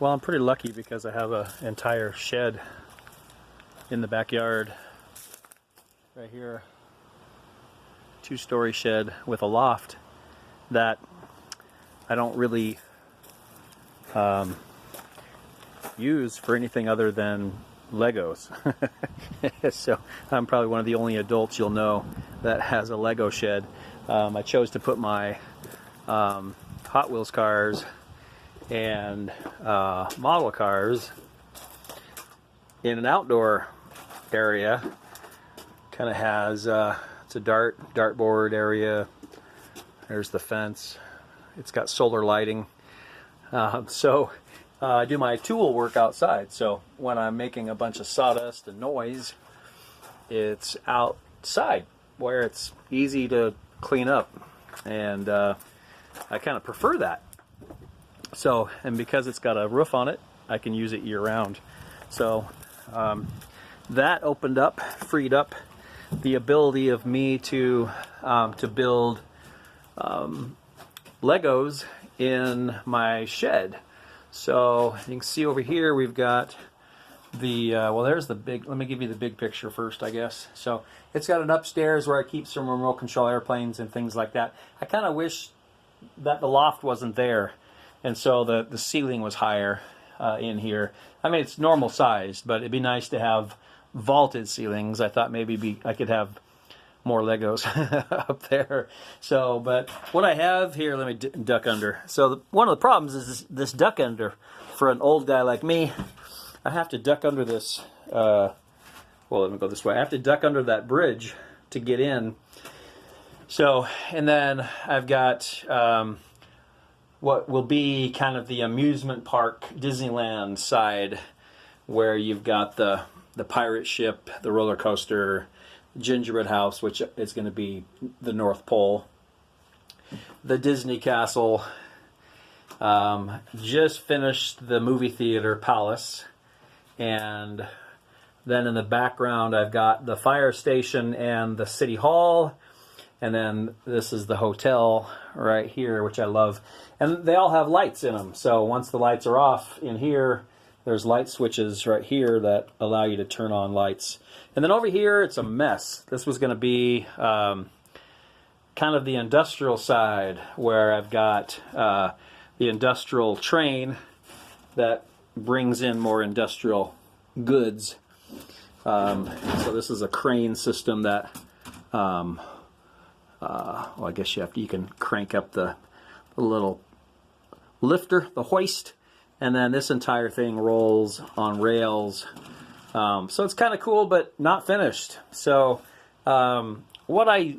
Well, I'm pretty lucky because I have an entire shed in the backyard right here. 2-story shed with a loft that I don't really use for anything other than Legos. So I'm probably one of the only adults you'll know that has a Lego shed. I chose to put my Hot Wheels cars and model cars in an outdoor area. Kind of has it's a dartboard area. There's the fence. It's got solar lighting. So I do my tool work outside. So when I'm making a bunch of sawdust and noise, it's outside where it's easy to clean up, and I kind of prefer that. So, and because it's got a roof on it, I can use it year-round. So that freed up the ability of me to build Legos in my shed. So you can see over here we've got the well, there's the big, let me give you the big picture first, I guess. So it's got an upstairs where I keep some remote control airplanes and things like that. I kind of wish that the loft wasn't there, and so the ceiling was higher in here. I mean, it's normal sized, but it'd be nice to have vaulted ceilings. I thought maybe I could have more Legos up there. So, but what I have here, let me duck under. So one of the problems is this duck under. For an old guy like me, I have to duck under this, well, let me go this way. I have to duck under that bridge to get in. So, and then I've got what will be kind of the amusement park, Disneyland side, where you've got the pirate ship, the roller coaster, gingerbread house, which is going to be the North Pole, the Disney Castle, just finished the movie theater Palace, and then in the background I've got the fire station and the city hall, and then this is the hotel right here, which I love, and they all have lights in them. So once the lights are off in here, there's light switches right here that allow you to turn on lights. And then over here, it's a mess. This was going to be kind of the industrial side, where I've got the industrial train that brings in more industrial goods. So this is a crane system that, well, I guess you can crank up the little lifter, the hoist, and then this entire thing rolls on rails. So it's kind of cool, but not finished. So what I've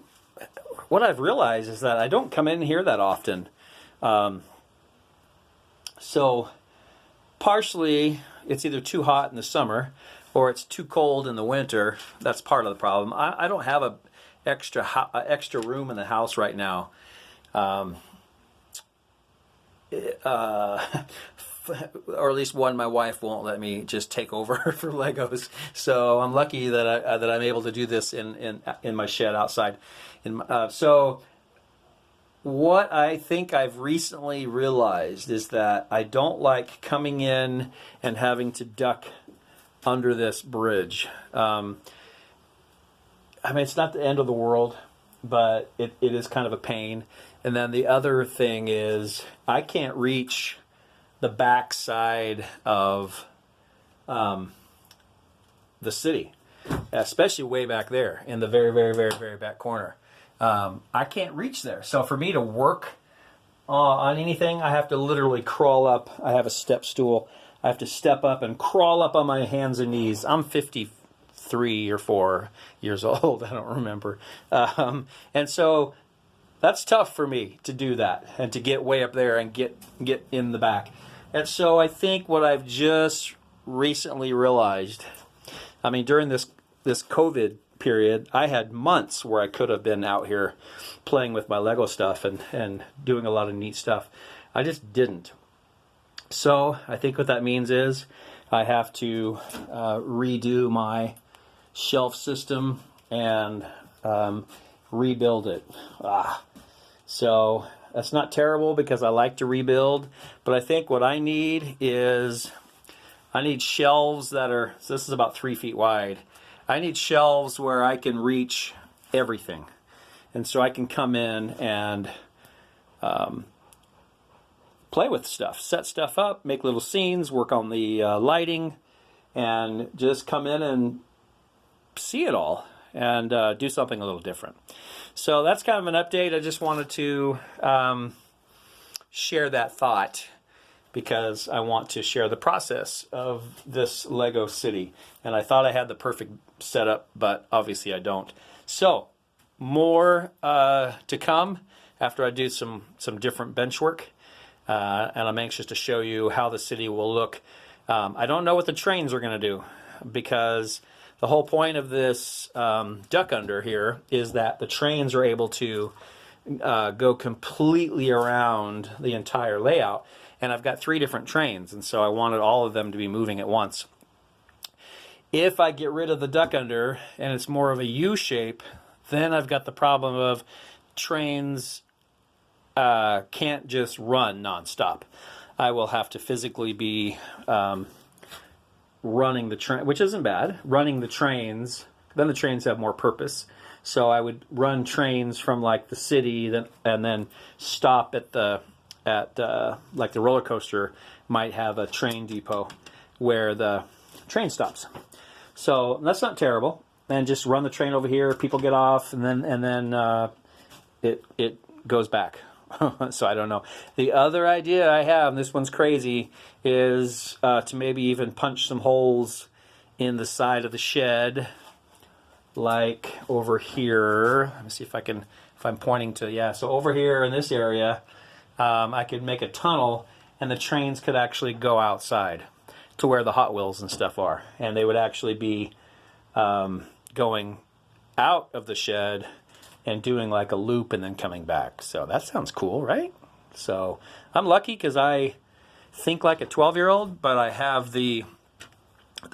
realized is that I don't come in here that often. So partially it's either too hot in the summer or it's too cold in the winter. That's part of the problem. I don't have a extra room in the house right now. Or at least one, my wife won't let me just take over for Legos. So I'm lucky that I'm able to do this in my shed outside. So what I think I've recently realized is that I don't like coming in and having to duck under this bridge. I mean, it's not the end of the world, but it is kind of a pain. And then the other thing is I can't reach the back side of the city, especially way back there in the very, very, very, very back corner. I can't reach there. So for me to work on anything, I have to literally crawl up. I have a step stool. I have to step up and crawl up on my hands and knees. I'm 53 or 4 years old. I don't remember. And so that's tough for me to do that and to get way up there and get in the back. And so I think what I've just recently realized, I mean, during this COVID period, I had months where I could have been out here playing with my Lego stuff and doing a lot of neat stuff. I just didn't. So I think what that means is I have to redo my shelf system and rebuild it. So That's not terrible because I like to rebuild. But I think what I need is, I need shelves that are, so this is about 3 feet wide. I need shelves where I can reach everything. And so I can come in and play with stuff, set stuff up, make little scenes, work on the lighting, and just come in and see it all and do something a little different. So that's kind of an update. I just wanted to share that thought because I want to share the process of this Lego city. And I thought I had the perfect setup, but obviously I don't. So more to come after I do some different bench work. And I'm anxious to show you how the city will look. I don't know what the trains are going to do because the whole point of this duck under here is that the trains are able to go completely around the entire layout. And I've got 3 different trains, and so I wanted all of them to be moving at once. If I get rid of the duck under and it's more of a U shape, then I've got the problem of trains can't just run nonstop. I will have to physically be running the train, which isn't bad, running the trains. Then the trains have more purpose. So I would run trains from like the city and then stop at like the roller coaster might have a train depot where the train stops. So that's not terrible. And just run the train over here, people get off, and then it goes back. So I don't know. The other idea I have, and this one's crazy, is to maybe even punch some holes in the side of the shed, like over here. Let me see if I'm pointing to, yeah. So over here in this area, I could make a tunnel, and the trains could actually go outside to where the Hot Wheels and stuff are, and they would actually be going out of the shed and doing like a loop and then coming back. So that sounds cool, right? So I'm lucky because I think like a 12-year-old, but I have the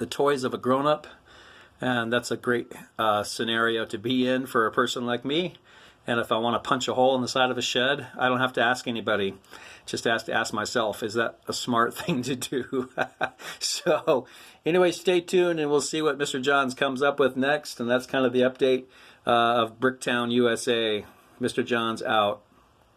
toys of a grown-up, and that's a great scenario to be in for a person like me. And if I want to punch a hole in the side of a shed, I don't have to ask anybody. Just have to ask myself, is that a smart thing to do? So anyway, stay tuned and we'll see what Mr. Johns comes up with next. And that's kind of the update of Bricktown, USA. Mr. Johns out.